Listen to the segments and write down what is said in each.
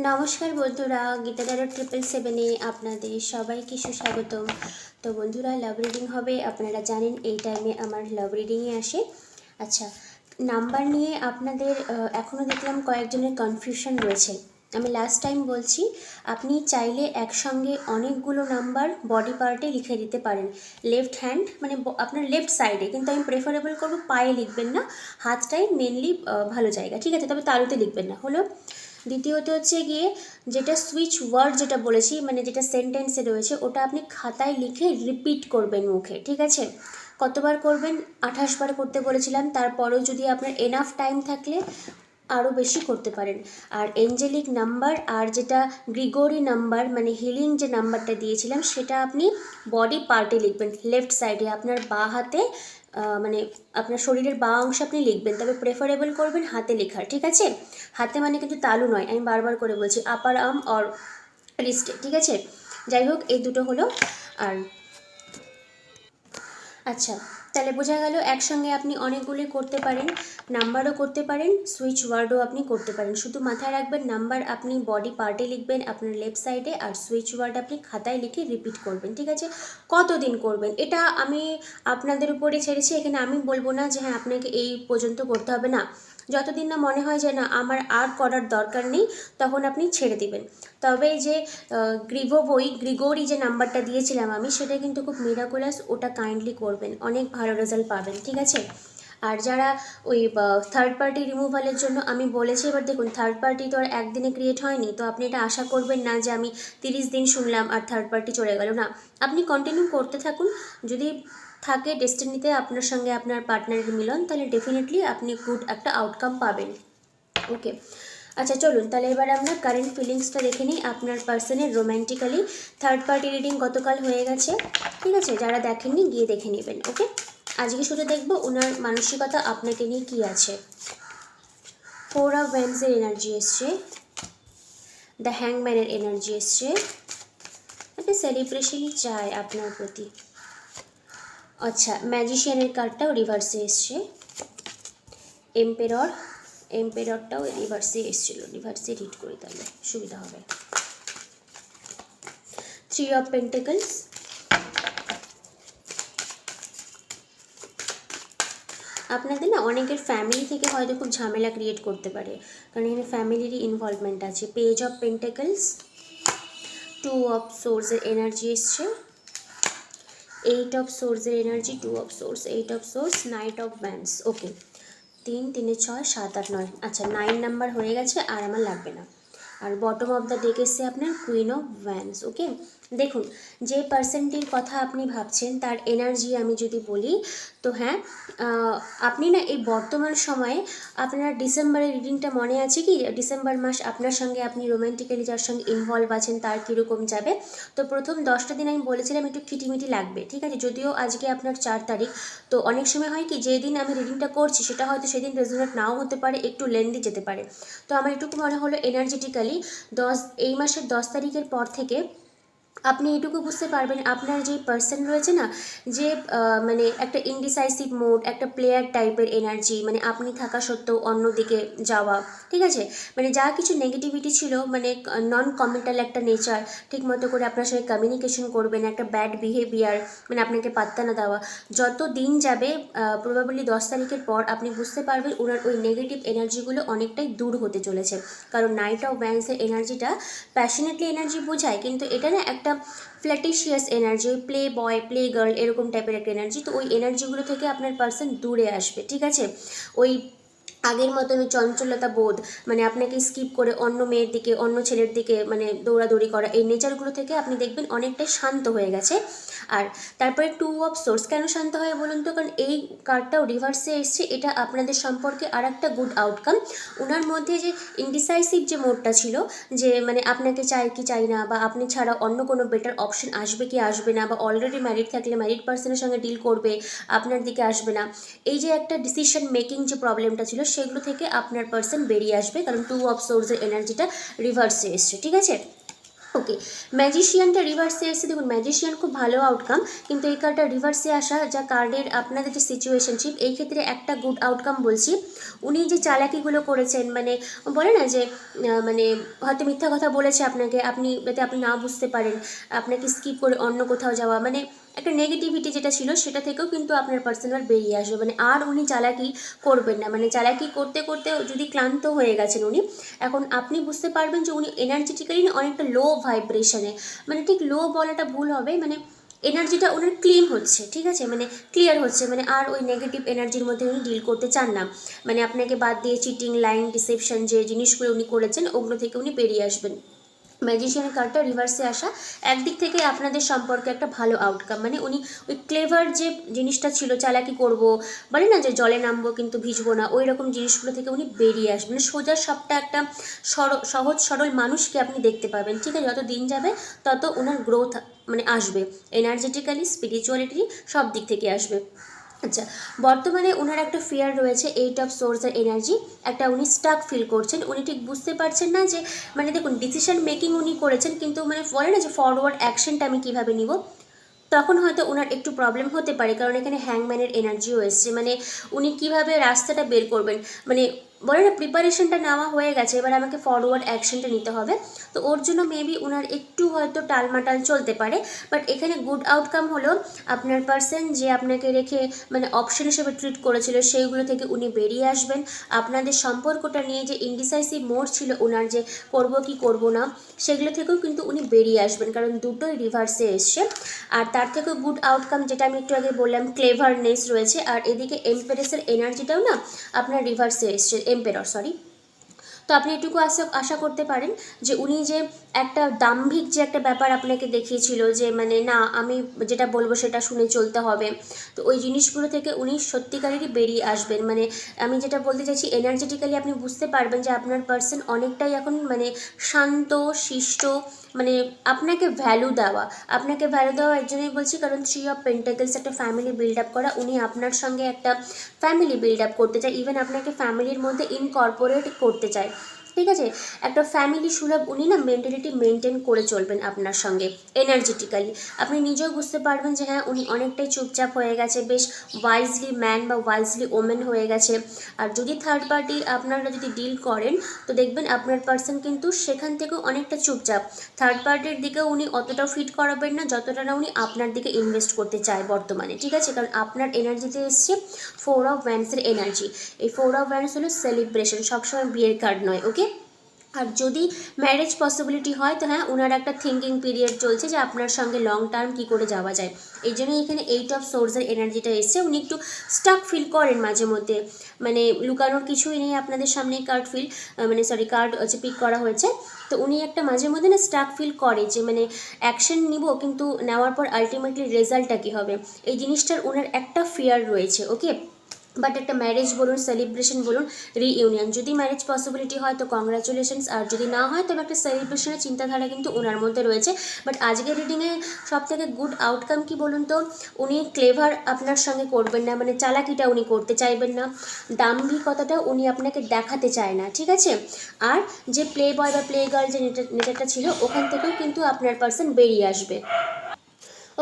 নমস্কার বন্ধুরা, গীতা দ্বারা 777-এ আপনাদের সবাইকে সুস্বাগতম। তো বন্ধুরা, লাভ রিডিং হবে। আপনারা জানেন এই টাইমে আমার লাভ রিডিংয়ে আসে। আচ্ছা, নাম্বার নিয়ে আপনাদের এখনও দেখলাম কয়েকজনের কনফিউশন রয়েছে। আমি লাস্ট টাইম বলছি, আপনি চাইলে একসঙ্গে অনেকগুলো নাম্বার বডি পার্টে লিখে দিতে পারেন। লেফট হ্যান্ড মানে আপনার লেফট সাইডে, কিন্তু আমি প্রেফারেবল করবো পায়ে লিখবেন না, হাতটাই মেনলি ভালো জায়গা, ঠিক আছে? তবে তালুতে লিখবেন না হলো। দ্বিতীয়ত হচ্ছে গিয়ে যেটা সুইচ ওয়ার্ড যেটা বলেছি, মানে যেটা সেন্টেন্সে রয়েছে, ওটা আপনি খাতায় লিখে রিপিট করবেন মুখে, ঠিক আছে? কতবার করবেন? 28 বার করতে বলেছিলাম। তারপরেও যদি আপনার এনাফ টাইম থাকলে আরও বেশি করতে পারেন। আর এঞ্জেলিক নাম্বার আর যেটা গ্রিগোরি নাম্বার মানে হিলিং যে নাম্বারটা দিয়েছিলাম, সেটা আপনি বডি পার্টে লিখবেন, লেফট সাইডে আপনার বাঁ হাতে, মানে আপনার শরীরের বাঁ অংশে আপনি লিখবেন। তবে প্রেফারেবল করবেন হাতে লেখার, ঠিক আছে? হাতে মানে কিন্তু তালু নয়, আমি বারবার করে বলছি, আপার আর্ম অর রিস্টে, ঠিক আছে? যাই হোক, এই দুটো হলো। আর আচ্ছা, তাহলে বোঝা গেল একসঙ্গে আপনি অনেকগুলি করতে পারেন, নাম্বারও করতে পারেন, সুইচ ওয়ার্ডও আপনি করতে পারেন। শুধু মাথায় রাখবেন, নাম্বার আপনি বডি পার্টে লিখবেন আপনার লেফট সাইডে, আর সুইচ ওয়ার্ড আপনি খাতায় লিখে রিপিট করবেন, ঠিক আছে? কতদিন করবেন এটা আমি আপনাদের উপরে ছেড়েছি। এখানে আমি বলবো না যে হ্যাঁ আপনাকে এই পর্যন্ত করতে হবে, না। যতদিন না মনে হয় যে না আমার আর করার দরকার নেই, তখন আপনি ছেড়ে দিবেন। তবে যে গ্রিগোরি যে নাম্বারটা দিয়েছিলাম আমি, সেটা কিন্তু খুব মিরাকুলাস, ওটা কাইন্ডলি করবেন, অনেক ভালো রেজাল্ট পাবেন, ঠিক আছে? আর যারা ওই থার্ড পার্টি রিমুভালের জন্য আমি বলেছি, এবার দেখুন, থার্ড পার্টি তো আর একদিনে ক্রিয়েট হয়নি, তো আপনি এটা আশা করবেন না যে আমি 30 দিন শুনলাম আর থার্ড পার্টি চলে গেল, না। আপনি কন্টিনিউ করতে থাকুন। যদি থাকে ডেস্টিনিতে আপনার সঙ্গে আপনার পার্টনারের মিলন, তাহলে ডেফিনেটলি আপনি গুড একটা আউটকাম পাবেন। ওকে, আচ্ছা চলুন তাহলে এবার আমরা কারেন্ট ফিলিংসটা দেখে নিই আপনার পার্সনের রোম্যান্টিক্যালি। থার্ড পার্টি রিডিং গতকাল হয়ে গেছে, ঠিক আছে? যারা দেখেননি গিয়ে দেখে নেবেন। ওকে, আজকে শুধু দেখবো ওনার মানসিকতা আপনাকে নিয়ে কী আছে। 4 অফ ওয়ান্ডসের এনার্জি এসছে, দ্য হ্যাংম্যানের এনার্জি এসছে, একটা সেলিব্রেশনই চায় আপনার প্রতি। আচ্ছা, ম্যাজিশিয়ানের কার্ডটাও রিভার্সে এসছে, এম্পেররটাও রিভার্সে এসেছিলো, রিভার্সে রিড করি তাহলে সুবিধা হবে। 3 অফ পেন্টাকলস, আপনাদের না অনেকের ফ্যামিলি থেকে হয়তো খুব ঝামেলা ক্রিয়েট করতে পারে, কারণ এখানে ফ্যামিলিরই ইনভলভমেন্ট আছে। পেজ অফ পেন্টাকলস, 2 অফ সোর্সের এনার্জি এসছে, 8 অফ সোর্সের energy, 2 of swords, 8 of swords, night of bands. ওকে, 3 3 6 7 8 9, আচ্ছা 9 নাম্বার হয়ে গেছে, আর আমার লাগবে না। আর বটম অফ দ্য ডেক এসছে আপনার কুইন অফ ভ্যান্স। ওকে, দেখুন, যে পার্সনটির কথা আপনি ভাবছেন তার এনার্জি আমি যদি বলি, তো হ্যাঁ, আপনি না এই বর্তমান সময়ে আপনার ডিসেম্বরের রিডিংটা মনে আছে কি? ডিসেম্বর মাস আপনার সঙ্গে আপনি রোম্যান্টিক্যালি যার সঙ্গে ইনভলভ আছেন তার কীরকম যাবে। তো প্রথম 10টা দিন আমি বলেছিলাম একটু খিটিমিটি লাগবে, ঠিক আছে? যদিও আজকে আপনার 4 তারিখ, তো অনেক সময় হয় কি, যেদিন আমি রিডিংটা করছি সেটা হয়তো সেদিন রেজোনেট নাও হতে পারে, একটু লেন্দি যেতে পারে। তো আমার এটুকু মনে হলো এনার্জেটিক্যালি এই মাসের 10 তারিখের পর থেকে আপনি এটুকু বুঝতে পারবেন আপনার যে পার্সন রয়েছে না, যে মানে একটা ইনডিসাইসিভ মোড, একটা প্লেয়ার টাইপের এনার্জি, মানে আপনি থাকা সত্ত্বেও অন্যদিকে যাওয়া, ঠিক আছে? মানে যা কিছু নেগেটিভিটি ছিল, মানে নন কমিটাল একটা নেচার, ঠিক মতো করে আপনার সঙ্গে কমিউনিকেশন করবেন, একটা ব্যাড বিহেভিয়ার, মানে আপনাকে পাত্তা না দেওয়া, যত দিন যাবে প্রবাবলি 10 তারিখের পর আপনি বুঝতে পারবেন ওনার ওই নেগেটিভ এনার্জিগুলো অনেকটাই দূর হতে চলেছে। কারণ নাইট অফ ব্যান্ডসের এনার্জিটা প্যাশনেটলি এনার্জি বোঝায়, কিন্তু এটা না একটা ফ্ল্যাটিশিয়াস energy, play boy play girl এরকম টাইপের একটা এনার্জি। তো ওই এনার্জিগুলো থেকে আপনার পার্সন দূরে আসবে, ঠিক আছে? ওই আগের মতন ওই চঞ্চলতা বোধ, মানে আপনাকে স্কিপ করে অন্য মেয়ের দিকে, অন্য ছেলের দিকে মানে দৌড়াদৌড়ি করা, এই নেচারগুলো থেকে আপনি দেখবেন অনেকটাই শান্ত হয়ে গেছে। আর তারপরে 2 অফ সোর্স, কেন শান্ত হয় বলুন তো? কারণ এই কার্ডটাও রিভার্সে এসছে, এটা আপনাদের সম্পর্কে আর একটা গুড আউটকাম। ওনার মধ্যে যে ইনডিসাইসিভ যে মোডটা ছিল, যে মানে আপনাকে চাই কি চাই না, বা আপনি ছাড়া অন্য কোনো বেটার অপশন আসবে কি আসবে না, বা অলরেডি ম্যারিড থাকলে ম্যারিড পার্সনের সঙ্গে ডিল করবে, আপনার দিকে আসবে না, এই যে একটা ডিসিশন মেকিং যে প্রবলেমটা ছিল, সেগুলো থেকে আপনার পার্সন বেরিয়ে আসবে, কারণ 2 অফ সোর্সের এনার্জিটা রিভার্সে এসছে, ঠিক আছে? ওকে, ম্যাজিশিয়ানটা রিভার্সে এসে দেখুন, ম্যাজিশিয়ান খুব ভালো আউটকাম, কিন্তু এই কার্ডটা রিভার্সে আসা যা কার্ডের আপনাদের যে সিচুয়েশনশিপ, এই ক্ষেত্রে একটা গুড আউটকাম বলছি। উনি যে চালাকিগুলো করেছেন, মানে বলে না যে মানে হয়তো মিথ্যা কথা বলেছে আপনাকে, আপনি যাতে আপনি না বুঝতে পারেন, আপনাকে স্কিপ করে অন্য কোথাও যাওয়া, মানে একটা নেগেটিভিটি যেটা ছিল সেটা থেকেও কিন্তু আপনার পার্সোনাল বেরিয়ে আসবে, মানে আর উনি চালাকি করবেন না, মানে চালাকি করতে করতে যদি ক্লান্ত হয়ে গেছেন উনি, এখন আপনি বুঝতে পারবেন যে উনি এনার্জেটিক্যালি অনেকটা লো ভাইব্রেশনে, মানে ঠিক লো বলাটা ভুল হবে, মানে এনার্জিটা ওনার ক্লিন হচ্ছে, ঠিক আছে, মানে ক্লিয়ার হচ্ছে, মানে আর ওই নেগেটিভ এনার্জির মধ্যে উনি ডিল করতে চান না, মানে আপনাকে বাদ দিয়ে চিটিং, লাইন, ডিসেপশন যে জিনিসগুলো উনি করেছেন ওগুলো থেকে উনি বেরিয়ে আসবেন। ম্যাজিশিয়ানের কার্ডটা রিভার্সে আসা একদিক থেকে আপনাদের সম্পর্কে একটা ভালো আউটকাম, মানে উনি ওই ক্লেভার যে জিনিসটা ছিল, চালাকি করব, বলে না যে জলে নামবো কিন্তু ভিজবো না, ওই রকম জিনিসগুলো থেকে উনি বেরিয়ে আসবেন, মানে সোজা সবটা একটা সহজ সরল মানুষকে আপনি দেখতে পাবেন, ঠিক আছে, যত দিন যাবে তত ওনার গ্রোথ মানে আসবে, এনার্জেটিক্যালি, স্পিরিচুয়ালিটি সব দিক থেকে আসবে। আচ্ছা, বর্তমানে ওনার একটা ফিয়ার রয়েছে, 8 অফ সোর্সের এনার্জি, একটা উনি স্টাক ফিল করছেন, উনি ঠিক বুঝতে পারছেন না যে, মানে দেখুন ডিসিশন মেকিং উনি করেছেন, কিন্তু মানে বলে না যে ফরওয়ার্ড অ্যাকশনটা আমি কীভাবে নিব, তখন হয়তো ওনার একটু প্রবলেম হতে পারে, কারণ এখানে হ্যাংম্যানের এনার্জিও এসছে, মানে উনি কিভাবে রাস্তাটা বের করবেন, মানে বলে না প্রিপারেশনটা নেওয়া হয়ে গেছে, এবার আমাকে ফরওয়ার্ড অ্যাকশনটা নিতে হবে, তো ওর জন্য মেবি ওনার একটু হয়তো টালমাটাল চলতে পারে, বাট এখানে গুড আউটকাম হলো আপনার পার্সন যে আপনাকে রেখে মানে অপশন হিসেবে ট্রিট করেছিল সেইগুলো থেকে উনি বেরিয়ে আসবেন, আপনাদের সম্পর্কটা নিয়ে যে ইনডিসাইসিভ মোড ছিল ওনার, যে করব কি করব না, সেগুলো থেকেও কিন্তু উনি বেরিয়ে আসবেন, কারণ দুটোই রিভার্সে এসছে। আর তার থেকেও গুড আউটকাম যেটা আমি একটু আগে বললাম, ক্লেভারনেস রয়েছে, আর এদিকে এম্পারেসের এনার্জিটাও না আপনার রিভার্সে এসছে, এম্পেরর সরি। তো আপনি এটুকু আশা করতে পারেন যে উনি যে একটা দাম্ভিক যে একটা ব্যাপার আপনাকে দেখিয়েছিল, যে মানে না আমি যেটা বলবো সেটা শুনে চলতে হবে, তো ওই জিনিসগুলো থেকে উনি সত্যিকারেরই বেরিয়ে আসবেন, মানে আমি যেটা বলতে চাইছি, এনার্জেটিক্যালি আপনি বুঝতে পারবেন যে আপনার পার্সন অনেকটাই এখন মানে শান্ত শিষ্ট, মানে আপনাকে ভ্যালু দেওয়া এর জন্যই বলছি, কারণ 3 অফ পেন্টাকেলস একটা ফ্যামিলি বিল্ড আপ করা, উনি আপনার সঙ্গে একটা ফ্যামিলি বিল্ড আপ করতে চায়, ইভেন আপনাকে ফ্যামিলির মধ্যে ইনকর্পোরেট করতে চায়, ঠিক আছে, একটা ফ্যামিলি সুলভ উনি না মেন্টালিটি মেনটেন করে চলবেন আপনার সঙ্গে এনার্জেটিক্যালি, আপনি নিজেও বুঝতে পারবেন যে হ্যাঁ উনি অনেকটাই চুপচাপ হয়ে গেছে, বেশ ওয়াইজলি ম্যান বা ওয়াইজলি ওমেন হয়ে গেছে। আর যদি থার্ড পার্টি আপনারা যদি ডিল করেন, তো দেখবেন আপনার পার্সন কিন্তু সেখান থেকেও অনেকটা চুপচাপ, থার্ড পার্টির দিকেও উনি অতটাও ফিট করাবেন না যতটা না উনি আপনার দিকে ইনভেস্ট করতে চায় বর্তমানে, ঠিক আছে, কারণ আপনার এনার্জিতে এসছে 4 অফ ওয়ান্ডসের এনার্জি, এই 4 অফ ওয়ান্ডস হলো সেলিব্রেশন, সবসময় বিয়ের কার্ড নয়, ওকে। আর যদি ম্যারেজ পসিবিলিটি হয় তো হ্যাঁ ওনার একটা থিঙ্কিং পিরিয়ড চলছে যে আপনার সঙ্গে লং টার্ম কী করে যাওয়া যায়, এই জন্যই এখানে 8 অফ সোর্সের এনার্জিটা এসছে, উনি একটু স্টাক ফিল করেন মাঝে মধ্যে, মানে লুকানোর কিছুই নেই, আপনাদের সামনে কার্ড হচ্ছে পিক করা হয়েছে, তো উনি একটা মাঝে মধ্যে না স্টাক ফিল করে যে মানে অ্যাকশন নিব, কিন্তু নেওয়ার পর আলটিমেটলি রেজাল্টটা কী হবে, এই জিনিসটার ওনার একটা ফিয়ার রয়েছে, ওকে। বাট একটা ম্যারেজ বলুন, সেলিব্রেশন বলুন, রিইউনিয়ন, যদি ম্যারেজ পসিবিলিটি হয় তো কংগ্রাচুলেশনস, আর যদি না হয় তবে একটা সেলিব্রেশনের চিন্তাধারা কিন্তু ওনার মধ্যে রয়েছে। বাট আজকের রিডিংয়ে সব থেকে গুড আউটকাম কি বলুন তো, উনি ক্লেভার আপনার সঙ্গে করবেন না, মানে চালাকিটা উনি করতে চাইবেন না, দাম্ভিকতাটা উনি আপনাকে দেখাতে চায় না, ঠিক আছে। আর যে প্লে বয় বা প্লে গার্ল যে নেচারটা ছিল ওখান থেকেও কিন্তু আপনার পার্সন বেরিয়ে আসবে,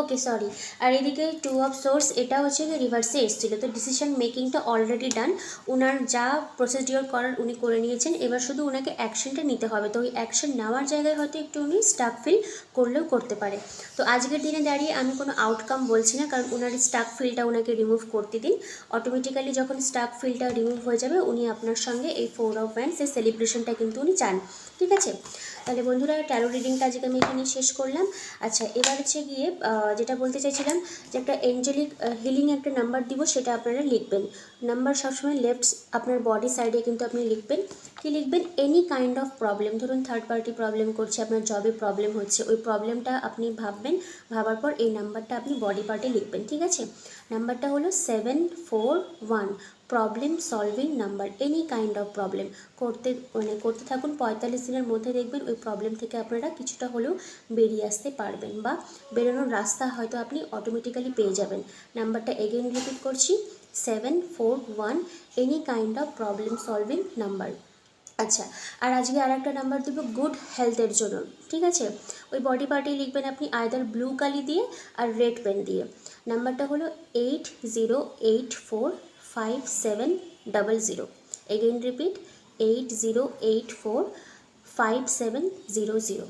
ওকে সরি। আর এদিকে 2 অফ সোর্স এটা হচ্ছে যে রিভার্সে এসেছিল, তো ডিসিশন মেকিংটা অলরেডি ডান, ওনার যা প্রসিডিওর করার উনি করে নিয়েছেন, এবার শুধু ওনাকে অ্যাকশনটা নিতে হবে, তো ওই অ্যাকশন নেওয়ার জায়গায় হয়তো একটু উনি স্টাক ফিল করলেও করতে পারে। তো আজকের দিনে দাঁড়িয়ে আমি কোনো আউটকাম বলছি না, কারণ ওনার স্টাক ফিলটা ওনাকে রিমুভ করতে দিন, অটোমেটিক্যালি যখন স্টাক ফিলটা রিমুভ হয়ে যাবে উনি আপনার সঙ্গে এই 4 অফ ওয়ান্ডস এই সেলিব্রেশনটা কিন্তু উনি চান, ঠিক আছে। তাহলে বন্ধুরা ট্যারো রিডিংটা আজকে আমি এখানে শেষ করলাম। আচ্ছা, এবার হচ্ছে গিয়ে যেটা বলতে চাইছিলাম যে একটা এঞ্জেলিক হিলিং একটা নাম্বার দিব, সেটা আপনারা লিখবেন, নাম্বার সবসময় লেফট আপনার বডি সাইডে কিন্তু আপনি লিখবেন, কি লিখবেন, এনি কাইন্ড অফ প্রবলেম, ধরুন থার্ড পার্টি প্রবলেম করছে, আপনার জবে প্রবলেম হচ্ছে, ওই প্রবলেমটা আপনি ভাববেন, ভাবার পর এই নাম্বারটা আপনি বডি পার্টে লিখবেন, ঠিক আছে। নাম্বারটা হলো 741, problem solving number, any kind of problem করতে থাকুন, 45 দিনের মধ্যে দেখবেন ওই প্রবলেম থেকে আপনারা কিছুটা হলেও বেরিয়ে আসতে পারবেন, বা বেরোনোর রাস্তা হয়তো আপনি অটোমেটিক্যালি পেয়ে যাবেন। নাম্বারটা এগেইন রিপিট করছি, 741, any kind of problem solving number. আচ্ছা, আর আজকে আর একটা নাম্বার দেবো গুড হেলথের জন্য, ঠিক আছে? ওই বডি পার্টে লিখবেন আপনি আইদার ব্লু কালি দিয়ে আর রেড পেন দিয়ে। নাম্বারটা হলো 80845700। এগেইন রিপিট 80845700,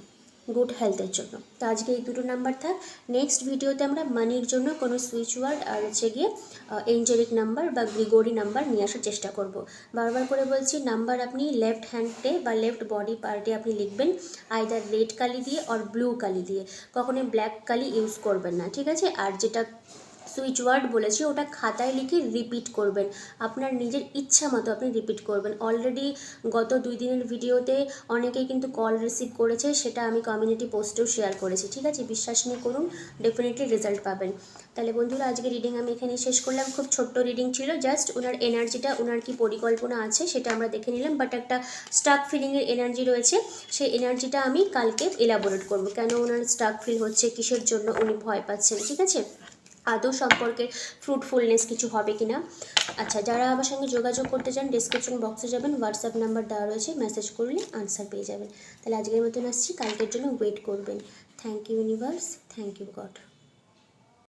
গুড হেলথের জন্য। তো আজকে এই দুটো নাম্বার থাক। নেক্সট ভিডিওতে আমরা মানির জন্য কোনো সুইচ ওয়ার্ড আর হচ্ছে গিয়ে এঞ্জেলিক নাম্বার বা গ্রিগোরি নাম্বার নিয়ে আসার চেষ্টা করব। বারবার করে বলছি, নাম্বার আপনি লেফট হ্যান্ডে বা লেফট বডি পার্টে আপনি লিখবেন আইদার রেড কালি দিয়ে আর ব্লু কালি দিয়ে, কখনোই ব্ল্যাক কালি ইউজ করবেন না, ঠিক আছে? আর যেটা সুইচ ওয়ার্ড বলেছি ওটা খাতায় লিখে রিপিট করবেন, আপনার নিজের ইচ্ছা মতো আপনি রিপিট করবেন। অলরেডি গত 2 দিনের ভিডিওতে অনেকেই কিন্তু কল রিসিভ করেছে, সেটা আমি কমিউনিটি পোস্টেও শেয়ার করেছি, ঠিক আছে? বিশ্বাস নিয়ে করুন, ডেফিনেটলি রেজাল্ট পাবেন। তাহলে বন্ধুরা, আজকে রিডিং আমি এখানেই শেষ করলাম। খুব ছোট্ট রিডিং ছিল, জাস্ট ওনার এনার্জিটা, ওনার কি পরিকল্পনা আছে সেটা আমরা দেখে নিলাম, বাট একটা স্টাক ফিলিংয়ের এনার্জি রয়েছে, সেই এনার্জিটা আমি কালকে এলাবোরেট করবো, কেন ওনার স্টাক ফিল হচ্ছে, কিসের জন্য উনি ভয় পাচ্ছেন, ঠিক আছে? আদৌ সম্পর্কে ফ্রুটফুলনেস কিছু হবে কি না। আচ্ছা, যারা আমার সঙ্গে যোগাযোগ করতে চান ডিসক্রিপশন বক্সে যাবেন, হোয়াটসঅ্যাপ নাম্বার দেওয়া রয়েছে, মেসেজ করলে আনসার পেয়ে যাবেন। তাহলে আজকের মতন আসছি, কালকের জন্য ওয়েট করবেন। Thank you universe, thank you god.